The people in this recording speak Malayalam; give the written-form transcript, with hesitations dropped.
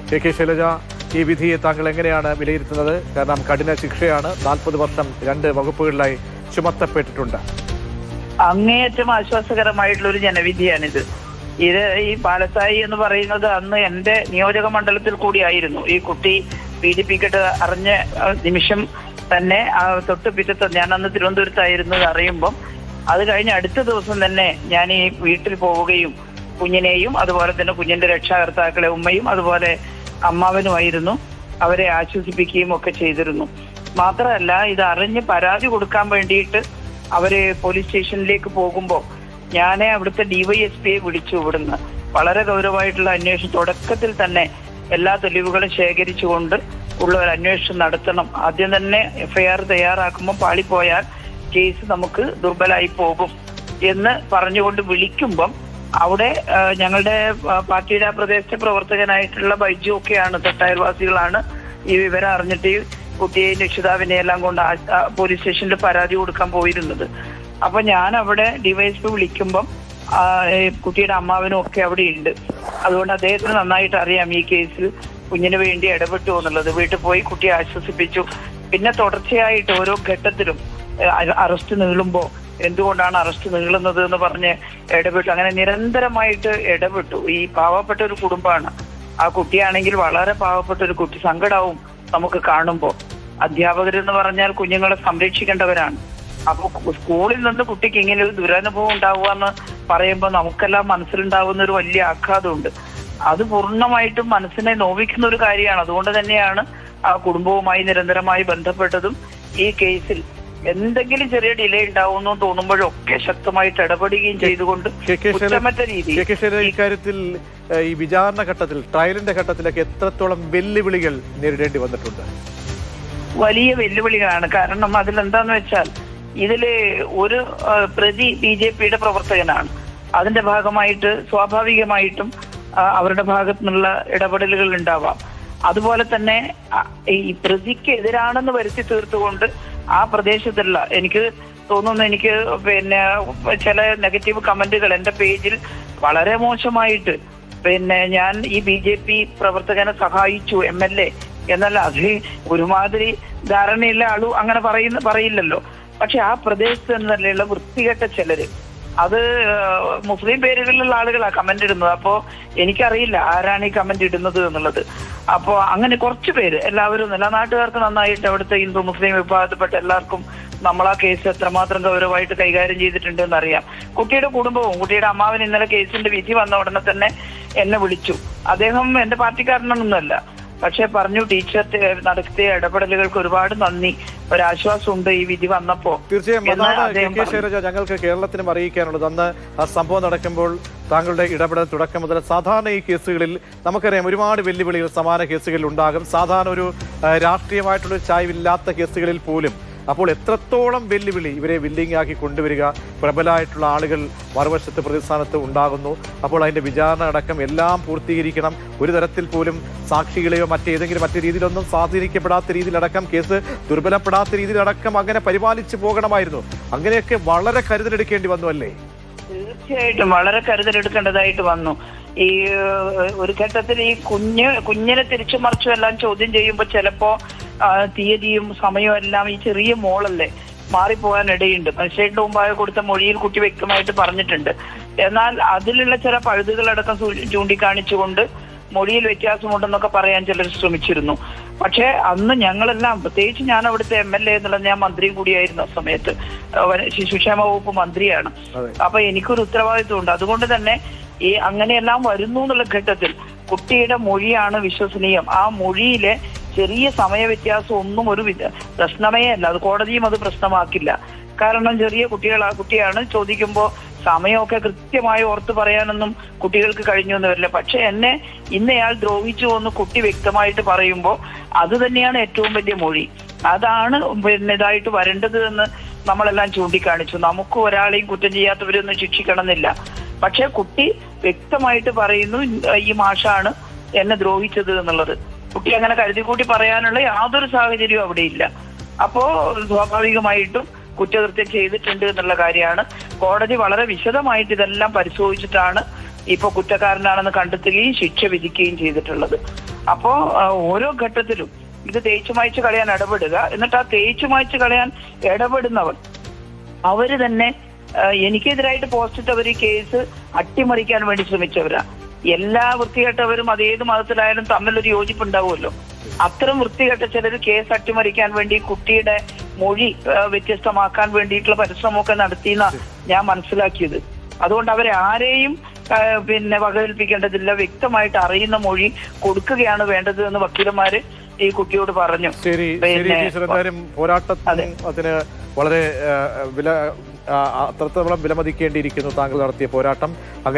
കെ ശൈലജ, ഈ വിധിയെ താങ്കൾ എങ്ങനെയാണ് വിലയിരുത്തുന്നത്? കാരണം കഠിന ശിക്ഷയാണ്, 40 വർഷം 2 വകുപ്പുകളിലായി ചുമത്തപ്പെട്ടിട്ടുണ്ട്. അങ്ങേയറ്റം ആശ്വാസകരമായിട്ടുള്ള ഒരു ജനവിധിയാണിത്. ഈ പാലസായി എന്ന് പറയുന്നത് അന്ന് എന്റെ നിയോജക മണ്ഡലത്തിൽ കൂടിയായിരുന്നു. ഈ കുട്ടി പീഡിപ്പിക്കട്ട് അറിഞ്ഞ നിമിഷം തന്നെ തൊട്ട് പിറ്റത്തെ, ഞാൻ അന്ന് തിരുവനന്തപുരത്തായിരുന്നു അറിയുമ്പം, അത് കഴിഞ്ഞ് അടുത്ത ദിവസം തന്നെ ഞാൻ ഈ വീട്ടിൽ പോവുകയും കുഞ്ഞിനെയും അതുപോലെ തന്നെ കുഞ്ഞിന്റെ രക്ഷാകർത്താക്കളെ ഉമ്മയും അതുപോലെ അമ്മാവനുമായിരുന്നു അവരെ ആശ്വസിപ്പിക്കുകയും ഒക്കെ ചെയ്തിരുന്നു. മാത്രമല്ല, ഇത് അറിഞ്ഞ് പരാതി കൊടുക്കാൻ വേണ്ടിയിട്ട് അവര് പോലീസ് സ്റ്റേഷനിലേക്ക് പോകുമ്പോൾ ഞാൻ അവിടുത്തെ DYSPയെ വിളിച്ചു. ഇവിടുന്ന് വളരെ ഗൗരവമായിട്ടുള്ള അന്വേഷണം, തുടക്കത്തിൽ തന്നെ എല്ലാ തെളിവുകളും ശേഖരിച്ചുകൊണ്ട് ഉള്ള ഒരു അന്വേഷണം നടത്തണം. ആദ്യം തന്നെ FIR തയ്യാറാക്കുമ്പോൾ പാളിപ്പോയാൽ കേസ് നമുക്ക് ദുർബലമായി പോകും എന്ന് പറഞ്ഞുകൊണ്ട് വിളിക്കുമ്പം അവിടെ ഞങ്ങളുടെ പാർട്ടിയുടെ ആ പ്രദേശത്തെ പ്രവർത്തകനായിട്ടുള്ള ബൈജു ഒക്കെയാണ്, തൊട്ടയൽവാസികളാണ് ഈ വിവരം അറിഞ്ഞിട്ട് കുട്ടിയെയും രക്ഷിതാവിനെ എല്ലാം കൊണ്ട് പോലീസ് സ്റ്റേഷനിൽ പരാതി കൊടുക്കാൻ പോയിരുന്നത്. അപ്പൊ ഞാൻ അവിടെ DYSP വിളിക്കുമ്പം കുട്ടിയുടെ അമ്മാവനും ഒക്കെ അവിടെ ഉണ്ട്. അതുകൊണ്ട് അദ്ദേഹത്തിന് നന്നായിട്ട് അറിയാം ഈ കേസിൽ കുഞ്ഞിന് വേണ്ടി ഇടപെട്ടു എന്നുള്ളത്. വീട്ടിൽ പോയി കുട്ടിയെ ആശ്വസിപ്പിച്ചു. പിന്നെ തുടർച്ചയായിട്ട് ഓരോ ഘട്ടത്തിലും അറസ്റ്റ് നീളുമ്പോ എന്തുകൊണ്ടാണ് അറസ്റ്റ് നീളുന്നത് എന്ന് പറഞ്ഞ് ഇടപെട്ടു. അങ്ങനെ നിരന്തരമായിട്ട് ഇടപെട്ടു. ഈ പാവപ്പെട്ട ഒരു കുടുംബമാണ്. ആ കുട്ടിയാണെങ്കിൽ വളരെ പാവപ്പെട്ട ഒരു കുട്ടി. സങ്കടാവും നമുക്ക് കാണുമ്പോൾ. അധ്യാപകരെന്ന് പറഞ്ഞാൽ കുഞ്ഞുങ്ങളെ സംരക്ഷിക്കേണ്ടവരാണ്. അപ്പൊ സ്കൂളിൽ നിന്ന് കുട്ടിക്ക് ഇങ്ങനെ ഒരു ദുരനുഭവം ഉണ്ടാവുക എന്ന് പറയുമ്പോൾ നമുക്കെല്ലാം മനസ്സിലുണ്ടാവുന്ന ഒരു വലിയ ആഘാതമുണ്ട്. അത് പൂർണ്ണമായിട്ടും മനസ്സിനെ നോവിക്കുന്ന ഒരു കാര്യമാണ്. അതുകൊണ്ട് തന്നെയാണ് ആ കുടുംബവുമായി നിരന്തരമായി ബന്ധപ്പെട്ടതും ഈ കേസിൽ എന്തെങ്കിലും ചെറിയ ഡിലേ ഉണ്ടാവുമെന്ന് തോന്നുമ്പോഴൊക്കെ ശക്തമായിട്ട് ഇടപെടുകയും ചെയ്തുകൊണ്ട് കുറ്റമറ്റ രീതിയിൽ ഇക്കാര്യത്തിൽ ഈ വിചാരണ ഘട്ടത്തിൽ, ട്രയലിന്റെ ഘട്ടത്തിലൊക്കെ എത്രത്തോളം വെല്ലുവിളികൾ നേരിടേണ്ടി വന്നിട്ടുണ്ട്? വലിയ വെല്ലുവിളികളാണ്. കാരണം അതിലെന്താന്ന് വെച്ചാൽ ഇതില് ഒരു പ്രതി BJPയുടെ പ്രവർത്തകനാണ്. അതിന്റെ ഭാഗമായിട്ട് സ്വാഭാവികമായിട്ടും അവരുടെ ഭാഗത്തു നിന്നുള്ള ഇടപെടലുകൾ ഉണ്ടാവാം. അതുപോലെ തന്നെ ഈ പ്രതിക്ക് എതിരാണെന്ന് വരുത്തി തീർത്തുകൊണ്ട് ആ പ്രദേശത്തുള്ള, എനിക്ക് തോന്നുന്നു, എനിക്ക് പിന്നെ ചില നെഗറ്റീവ് കമന്റുകൾ എന്റെ പേജിൽ വളരെ മോശമായിട്ട്, പിന്നെ ഞാൻ ഈ BJP പ്രവർത്തകനെ സഹായിച്ചു MLA എന്നല്ല, അത് ഒരുമാതിരി ധാരണയുള്ള ആളു അങ്ങനെ പറയില്ലല്ലോ. പക്ഷെ ആ പ്രദേശത്ത് നിന്നുള്ള വൃത്തികെട്ട ചിലര്, അത് മുസ്ലിം പേരുകളിലുള്ള ആളുകളാണ് കമന്റ് ഇടുന്നത്. അപ്പോ എനിക്കറിയില്ല ആരാണ് ഈ കമന്റ് ഇടുന്നത് എന്നുള്ളത്. അപ്പോ അങ്ങനെ കുറച്ചു പേര്, എല്ലാവരും, എല്ലാ നാട്ടുകാർക്ക് നന്നായിട്ട്, അവിടുത്തെ ഹിന്ദു മുസ്ലിം വിഭാഗത്തിൽപ്പെട്ട എല്ലാവർക്കും നമ്മൾ ആ കേസ് എത്രമാത്രം ഗൗരവമായിട്ട് കൈകാര്യം ചെയ്തിട്ടുണ്ട് എന്നറിയാം. കുട്ടിയുടെ കുടുംബവും കുട്ടിയുടെ അമ്മാവൻ ഇന്നലെ കേസിന്റെ വിധി വന്ന ഉടനെ തന്നെ എന്നെ വിളിച്ചു. അദ്ദേഹം എന്റെ പാർട്ടിക്കാരനൊന്നുമല്ല, പക്ഷെ പറഞ്ഞു, ടീച്ചർ നടത്തിയ ഇടപെടലുകൾക്ക് ഒരുപാട് നന്ദി, ഒരാശ്വാസമുണ്ട് ഈ വിധി വന്നപ്പോ. തീർച്ചയായും കെ ശൈലജ, ഞങ്ങൾക്ക് കേരളത്തിനും അറിയിക്കാനുള്ളത്, അന്ന് ആ സംഭവം നടക്കുമ്പോൾ താങ്കളുടെ ഇടപെടൽ തുടക്കം മുതൽ, സാധാരണ ഈ കേസുകളിൽ നമുക്കറിയാം ഒരുപാട് വെല്ലുവിളികൾ സമാന കേസുകളിൽ ഉണ്ടാകും. സാധാരണ ഒരു രാഷ്ട്രീയമായിട്ടുള്ള ചായ്വില്ലാത്ത കേസുകളിൽ പോലും. അപ്പോൾ എത്രത്തോളം വെല്ലുവിളി ഇവരെ വില്ലിംഗ് ആക്കി കൊണ്ടുവരിക, പ്രബലമായിട്ടുള്ള ആളുകൾ മറുവശത്ത് പ്രതിസ്ഥാനത്ത് ഉണ്ടാകുന്നു. അപ്പോൾ അതിന്റെ വിചാരണ അടക്കം എല്ലാം പൂർത്തീകരിക്കണം. ഒരു തരത്തിൽ പോലും സാക്ഷികളെയോ മറ്റു രീതിയിലൊന്നും സ്വാധീനിക്കപ്പെടാത്ത രീതിയിലടക്കം, കേസ് ദുർബലപ്പെടാത്ത രീതിയിലടക്കം അങ്ങനെ പരിപാലിച്ചു പോകണമായിരുന്നു. അങ്ങനെയൊക്കെ വളരെ കരുതലെടുക്കേണ്ടി വന്നു അല്ലേ? തീർച്ചയായിട്ടും വളരെ കരുതലെടുക്കേണ്ടതായിട്ട് വന്നു. ഈ ഒരു ഘട്ടത്തിൽ ഈ കുഞ്ഞിനെ തിരിച്ചു മറിച്ചും എല്ലാം ചോദ്യം ചെയ്യുമ്പോൾ ചിലപ്പോ തീയതിയും സമയവും എല്ലാം ഈ ചെറിയ മോളല്ലേ മാറിപ്പോകാൻ ഇടയുണ്ട്. മജിസ്ട്രേറ്റിന്റെ മുമ്പാകെ കൊടുത്ത മൊഴിയിൽ കുട്ടി വ്യക്തമായിട്ട് പറഞ്ഞിട്ടുണ്ട്. എന്നാൽ അതിലുള്ള ചില പഴുതുകളടക്കം ചൂണ്ടിക്കാണിച്ചുകൊണ്ട് മൊഴിയിൽ വ്യത്യാസമുണ്ടെന്നൊക്കെ പറയാൻ ചിലർ ശ്രമിച്ചിരുന്നു. പക്ഷെ അന്ന് ഞങ്ങളെല്ലാം, പ്രത്യേകിച്ച് ഞാൻ അവിടുത്തെ MLA എന്നുള്ളത്, ഞാൻ മന്ത്രിയും കൂടിയായിരുന്നു ആ സമയത്ത്, ശിശുക്ഷേമ വകുപ്പ് മന്ത്രിയാണ്. അപ്പൊ എനിക്കൊരു ഉത്തരവാദിത്വമുണ്ട്. അതുകൊണ്ട് തന്നെ ഈ അങ്ങനെയെല്ലാം വരുന്നു എന്നുള്ള ഘട്ടത്തിൽ കുട്ടിയുടെ മൊഴിയാണ് വിശ്വസനീയം. ആ മൊഴിയിലെ ചെറിയ സമയ വ്യത്യാസം ഒന്നും ഒരു പ്രശ്നമേ അല്ല. അത് കോടതിയും അത് പ്രശ്നമാക്കില്ല. കാരണം ചെറിയ കുട്ടിയാണ്, ചോദിക്കുമ്പോൾ സമയമൊക്കെ കൃത്യമായി ഓർത്ത് പറയാനൊന്നും കുട്ടികൾക്ക് കഴിഞ്ഞു എന്ന് വരില്ല. പക്ഷെ എന്നെ ഇന്നയാൾ ദ്രോഹിച്ചു എന്ന് കുട്ടി വ്യക്തമായിട്ട് പറയുമ്പോൾ അത് തന്നെയാണ് ഏറ്റവും വലിയ മൊഴി. അതാണ് പിന്നെ ഇതായിട്ട് വരേണ്ടത് എന്ന് നമ്മളെല്ലാം ചൂണ്ടിക്കാണിച്ചു. നമുക്ക് ഒരാളെയും കുറ്റം ചെയ്യാത്തവരൊന്നും ശിക്ഷിക്കണമെന്നില്ല. പക്ഷെ കുട്ടി വ്യക്തമായിട്ട് പറയുന്നു, ഈ മാഷാണ് എന്നെ ദ്രോഹിച്ചത് എന്നുള്ളത്. കുട്ടി അങ്ങനെ കരുതിക്കൂട്ടി പറയാനുള്ള യാതൊരു സാഹചര്യവും അവിടെ ഇല്ല. അപ്പോ സ്വാഭാവികമായിട്ടും കുറ്റകൃത്യം ചെയ്തിട്ടുണ്ട് എന്നുള്ള കാര്യമാണ്. കോടതി വളരെ വിശദമായിട്ട് ഇതെല്ലാം പരിശോധിച്ചിട്ടാണ് ഇപ്പൊ കുറ്റക്കാരനാണെന്ന് കണ്ടെത്തുകയും ശിക്ഷ വിധിക്കുകയും ചെയ്തിട്ടുള്ളത്. അപ്പോ ഓരോ ഘട്ടത്തിലും ഇത് തേച്ചു മായ്ച്ചു കളയാൻ ഇടപെടുക, എന്നിട്ട് ആ തേച്ചു മായ്ച്ചു കളയാൻ ഇടപെടുന്നവർ അവര് തന്നെ എനിക്കെതിരായിട്ട് പോസ്റ്റിട്ടവർ ഈ കേസ് അട്ടിമറിക്കാൻ വേണ്ടി ശ്രമിച്ചവരാ. എല്ലാ വൃത്തികെട്ടവരും അതേത് മതത്തിലായാലും തമ്മിലൊരു യോജിപ്പുണ്ടാവുമല്ലോ. അത്തരം വൃത്തികെട്ട ചിലർ കേസ് അട്ടിമറിക്കാൻ വേണ്ടി കുട്ടിയുടെ മൊഴി വ്യത്യസ്തമാക്കാൻ വേണ്ടിയിട്ടുള്ള പരിശ്രമമൊക്കെ നടത്തിയെന്ന ഞാൻ മനസ്സിലാക്കിയത്. അതുകൊണ്ട് അവരെ ആരെയും വകവൽപ്പിക്കേണ്ടതില്ല, വ്യക്തമായിട്ട് അറിയുന്ന മൊഴി കൊടുക്കുകയാണ് വേണ്ടത് എന്ന് വക്കീലന്മാര് ഈ കുട്ടിയോട് പറഞ്ഞു. ശരി, എന്തായാലും പോരാട്ടത്തിന് അതിന് വളരെ അത്രത്തോളം വിലമതിക്കേണ്ടിയിരിക്കുന്നു താങ്കൾ നടത്തിയ പോരാട്ടം. അങ്ങനെ